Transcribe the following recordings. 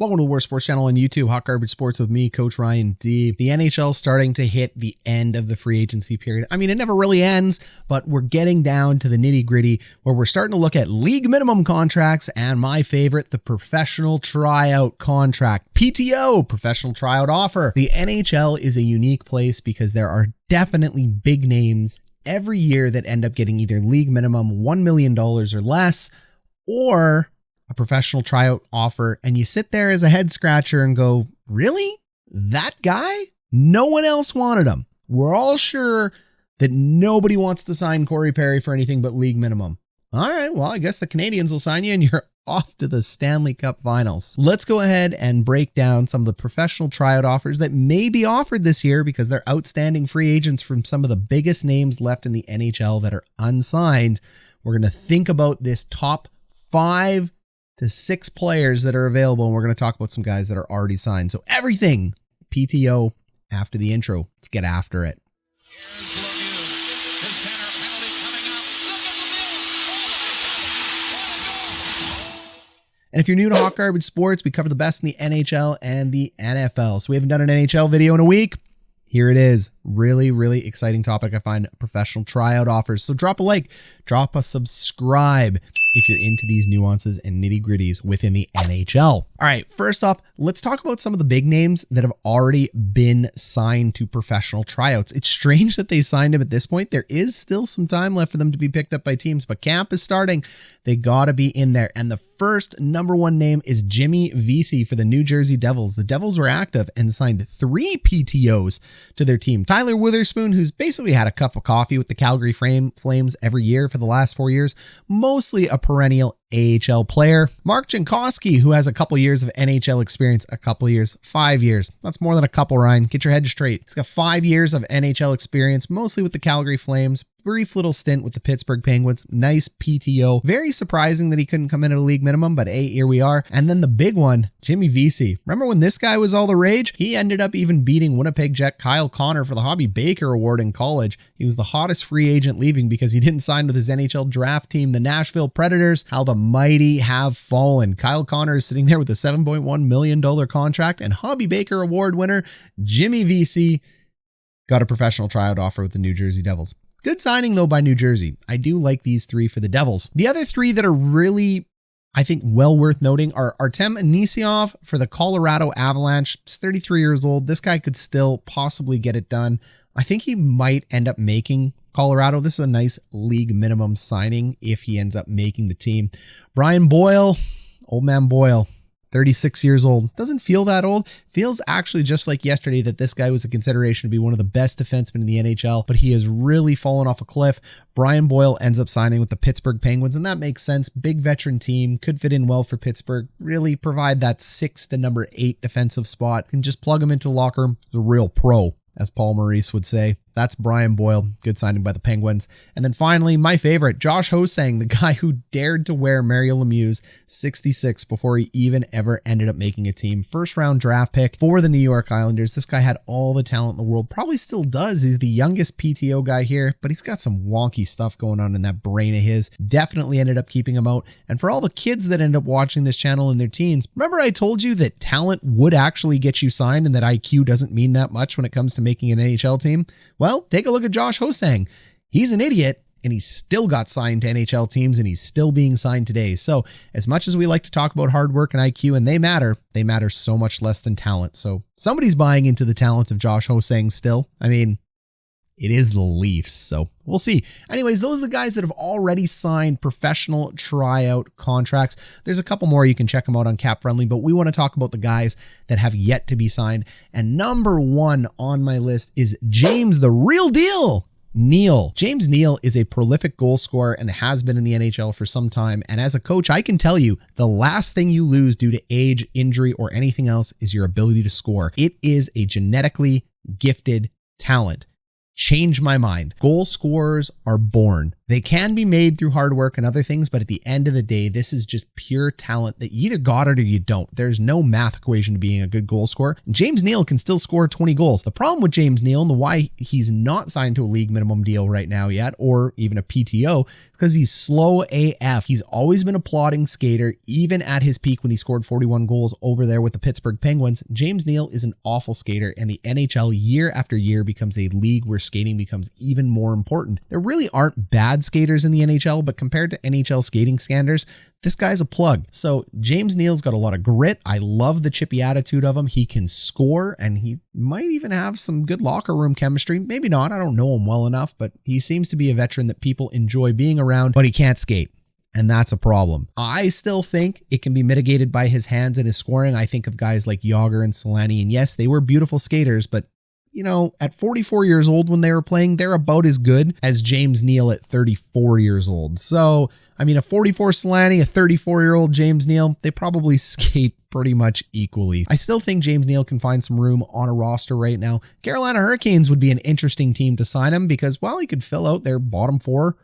Welcome to the Worst Sports Channel on YouTube, Hot Garbage Sports with me, Coach Ryan D. The NHL is starting to hit the end of the free agency period. I mean, it never really ends, but we're getting down to the nitty gritty where we're starting to look at league minimum contracts and my favorite, the professional tryout contract, PTO, professional tryout offer. The NHL is a unique place because there are definitely big names every year that end up getting either league minimum $1 million or less, or a professional tryout offer, and you sit there as a head scratcher and go, really? That guy? No one else wanted him. We're all sure that nobody wants to sign Corey Perry for anything but league minimum. All right, well, I guess the Canadians will sign you and you're off to the Stanley Cup Finals. Let's go ahead and break down some of the professional tryout offers that may be offered this year because they're outstanding free agents from some of the biggest names left in the NHL that are unsigned. We're going to think about this top 5 to 6 players that are available, and we're going to talk about some guys that are already signed. So everything PTO after the intro. Let's get after it. Here's Lemieux. The center penalty coming up. Look at Lemieux. Oh my God. And if you're new to Hot Garbage Sports, we cover the best in the NHL and the NFL. So we haven't done an NHL video in a week. Here it is. Really, really exciting topic. I find professional tryout offers. So drop a like, drop a subscribe if you're into these nuances and nitty gritties within the NHL. All right, first off, let's talk about some of the big names that have already been signed to professional tryouts. It's strange that they signed him at this point. There is still some time left for them to be picked up by teams, but camp is starting. They got to be in there. And the first number one name is Jimmy Vesey for the New Jersey Devils. The Devils were active and signed 3 PTOs to their team. Tyler Witherspoon, who's basically had a cup of coffee with the Calgary Flames every year for the last 4 years, mostly a perennial AHL player. Mark Jankowski, who has a couple years of NHL experience, 5 years. That's more than a couple, Ryan. Get your head straight. He's got 5 years of NHL experience, mostly with the Calgary Flames. Brief little stint with the Pittsburgh Penguins. Nice PTO. Very surprising that he couldn't come in at a league minimum, but hey, here we are. And then the big one, Jimmy Vesey. Remember when this guy was all the rage? He ended up even beating Winnipeg Jet Kyle Connor for the Hobby Baker Award in college. He was the hottest free agent leaving because he didn't sign with his NHL draft team, the Nashville Predators. How the mighty have fallen. Kyle Connor is sitting there with a $7.1 million contract, and Hobby Baker Award winner Jimmy Vesey got a professional tryout offer with the New Jersey Devils. Good signing, though, by New Jersey. I do like these 3 for the Devils. The other 3 that are really, I think, well worth noting are Artem Anisimov for the Colorado Avalanche. He's 33 years old. This guy could still possibly get it done. I think he might end up making Colorado. This is a nice league minimum signing if he ends up making the team. Brian Boyle, old man Boyle, 36 years old. Doesn't feel that old. Feels actually just like yesterday that this guy was a consideration to be one of the best defensemen in the NHL, but he has really fallen off a cliff. Brian Boyle ends up signing with the Pittsburgh Penguins, and that makes sense. Big veteran team, could fit in well for Pittsburgh. Really provide that 6 to number 8 defensive spot. Can just plug him into the locker room. He's a real pro, as Paul Maurice would say. That's Brian Boyle. Good signing by the Penguins. And then finally, my favorite, Josh Hosang, the guy who dared to wear Mario Lemieux's 66 before he even ever ended up making a team. First round draft pick for the New York Islanders. This guy had all the talent in the world. Probably still does. He's the youngest PTO guy here, but he's got some wonky stuff going on in that brain of his. Definitely ended up keeping him out. And for all the kids that end up watching this channel in their teens, remember I told you that talent would actually get you signed and that IQ doesn't mean that much when it comes to making an NHL team? Well, take a look at Josh Hosang. He's an idiot, and he's still got signed to NHL teams, and he's still being signed today. So as much as we like to talk about hard work and IQ, and they matter so much less than talent. So somebody's buying into the talent of Josh Hosang still. I mean, it is the Leafs, so we'll see. Anyways, those are the guys that have already signed professional tryout contracts. There's a couple more. You can check them out on Cap Friendly, but we want to talk about the guys that have yet to be signed. And number 1 on my list is James the Real Deal Neal. James Neal is a prolific goal scorer and has been in the NHL for some time. And as a coach, I can tell you the last thing you lose due to age, injury, or anything else is your ability to score. It is a genetically gifted talent. Change my mind. Goal scorers are born. They can be made through hard work and other things, but at the end of the day, this is just pure talent that you either got it or you don't. There's no math equation to being a good goal scorer. James Neal can still score 20 goals. The problem with James Neal and the why he's not signed to a league minimum deal right now yet, or even a PTO, is because he's slow AF. He's always been a plodding skater, even at his peak when he scored 41 goals over there with the Pittsburgh Penguins. James Neal is an awful skater, and the NHL year after year becomes a league where skating becomes even more important. There really aren't bad skaters in the NHL, but compared to NHL skating standards, this guy's a plug. So James Neal's got a lot of grit. I love the chippy attitude of him. He can score, and he might even have some good locker room chemistry. Maybe not. I don't know him well enough, but he seems to be a veteran that people enjoy being around, but he can't skate. And that's a problem. I still think it can be mitigated by his hands and his scoring. I think of guys like Yager and Solani, and yes, they were beautiful skaters, but you know, at 44 years old when they were playing, they're about as good as James Neal at 34 years old. So, I mean, a 44 Solani, a 34-year-old James Neal, they probably skate pretty much equally. I still think James Neal can find some room on a roster right now. Carolina Hurricanes would be an interesting team to sign him because, well, he could fill out their bottom four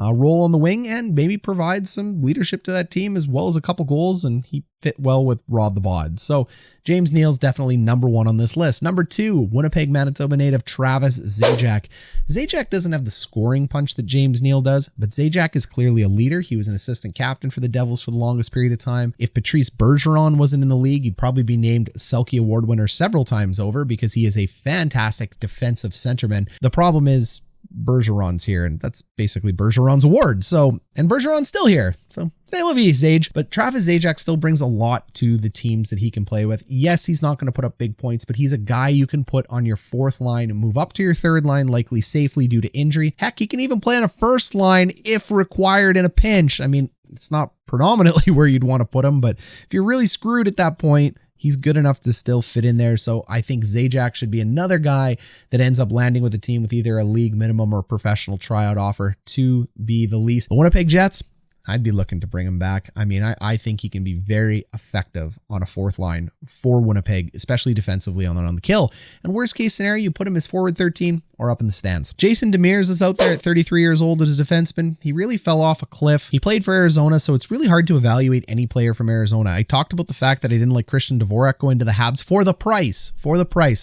role on the wing and maybe provide some leadership to that team as well as a couple goals, and he fit well with Rod the Bod. So James Neal's definitely number one on this list. Number two, Winnipeg, Manitoba native Travis Zajac. Zajac doesn't have the scoring punch that James Neal does, but Zajac is clearly a leader. He was an assistant captain for the Devils for the longest period of time. If Patrice Bergeron wasn't in the league, he'd probably be named Selke Award winner several times over because he is a fantastic defensive centerman. The problem is Bergeron's here, and that's basically Bergeron's award. So, and Bergeron's still here. So, say love you, Zage. But Travis Zajac still brings a lot to the teams that he can play with. Yes, he's not going to put up big points, but he's a guy you can put on your fourth line and move up to your third line, likely safely due to injury. Heck, he can even play on a first line if required in a pinch. I mean, it's not predominantly where you'd want to put him, but if you're really screwed at that point, he's good enough to still fit in there. So I think Zajac should be another guy that ends up landing with a team with either a league minimum or professional tryout offer to be the least. The Winnipeg Jets, I'd be looking to bring him back. I mean, I think he can be very effective on a fourth line for Winnipeg, especially defensively on the kill. And worst case scenario, you put him as forward 13 or up in the stands. Jason Demers is out there at 33 years old as a defenseman. He really fell off a cliff. He played for Arizona, so it's really hard to evaluate any player from Arizona. I talked about the fact that I didn't like Christian Dvorak going to the Habs for the price.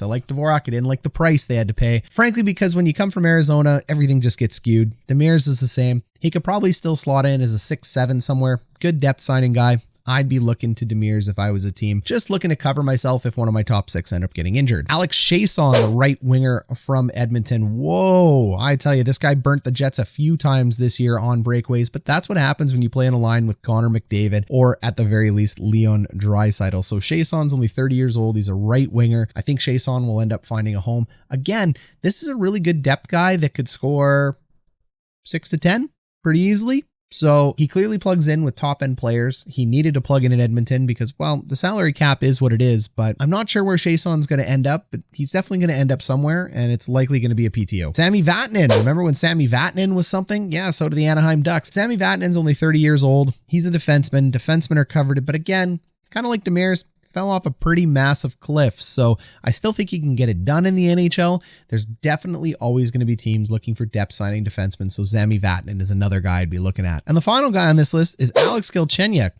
I like Dvorak. I didn't like the price they had to pay. Frankly, because when you come from Arizona, everything just gets skewed. Demers is the same. He could probably still slot in as a 6'7" somewhere. Good depth signing guy. I'd be looking to Demers if I was a team, just looking to cover myself if one of my top six end up getting injured. Alex Chiasson, the right winger from Edmonton. Whoa, I tell you, this guy burnt the Jets a few times this year on breakaways, but that's what happens when you play in a line with Connor McDavid or at the very least Leon Draisaitl. So Chiasson's only 30 years old. He's a right winger. I think Chiasson will end up finding a home. Again, this is a really good depth guy that could score 6 to 10 pretty easily. So he clearly plugs in with top end players. He needed to plug in Edmonton because, well, the salary cap is what it is, but I'm not sure where Chiasson's going to end up, but he's definitely going to end up somewhere, and it's likely going to be a PTO. Sami Vatanen. Remember when Sami Vatanen was something? Yeah, so do the Anaheim Ducks. Sami Vatanen's only 30 years old. He's a defenseman. Defensemen are covered, but again, kind of like Demers, fell off a pretty massive cliff. So I still think he can get it done in the NHL. There's definitely always going to be teams looking for depth signing defensemen. So Sami Vatanen is another guy I'd be looking at. And the final guy on this list is Alex Galchenyuk.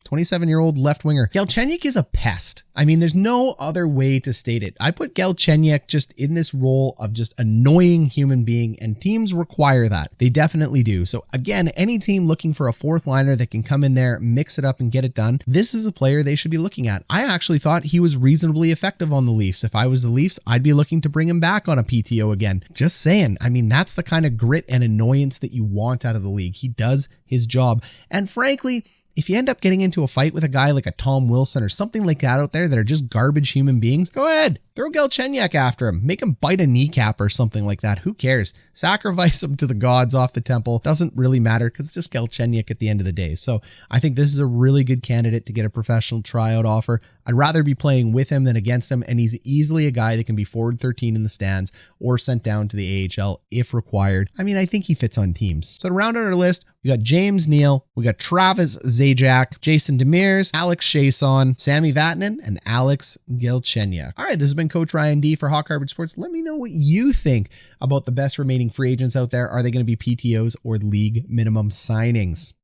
27-year-old left winger. Galchenyuk is a pest. I mean, there's no other way to state it. I put Galchenyuk just in this role of just annoying human being, and teams require that. They definitely do. So again, any team looking for a fourth liner that can come in there, mix it up and get it done, this is a player they should be looking at. I actually thought he was reasonably effective on the Leafs. If I was the Leafs, I'd be looking to bring him back on a PTO again. Just saying. I mean, that's the kind of grit and annoyance that you want out of the league. He does his job. And frankly, if you end up getting into a fight with a guy like a Tom Wilson or something like that out there that are just garbage human beings, go ahead. Throw Galchenyuk after him. Make him bite a kneecap or something like that. Who cares? Sacrifice him to the gods off the temple. Doesn't really matter because it's just Galchenyuk at the end of the day. So I think this is a really good candidate to get a professional tryout offer. I'd rather be playing with him than against him, and he's easily a guy that can be forward 13 in the stands or sent down to the AHL if required. I mean, I think he fits on teams. So to round out our list, we got James Neal, we got Travis Zajac, Jason Demers, Alex Chiasson, Sami Vatanen, and Alex Galchenyuk. All right, this has been and Coach Ryan D for Hawk Harbor Sports. Let me know what you think about the best remaining free agents out there. Are they going to be PTOs or league minimum signings?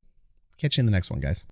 Catch you in the next one, guys.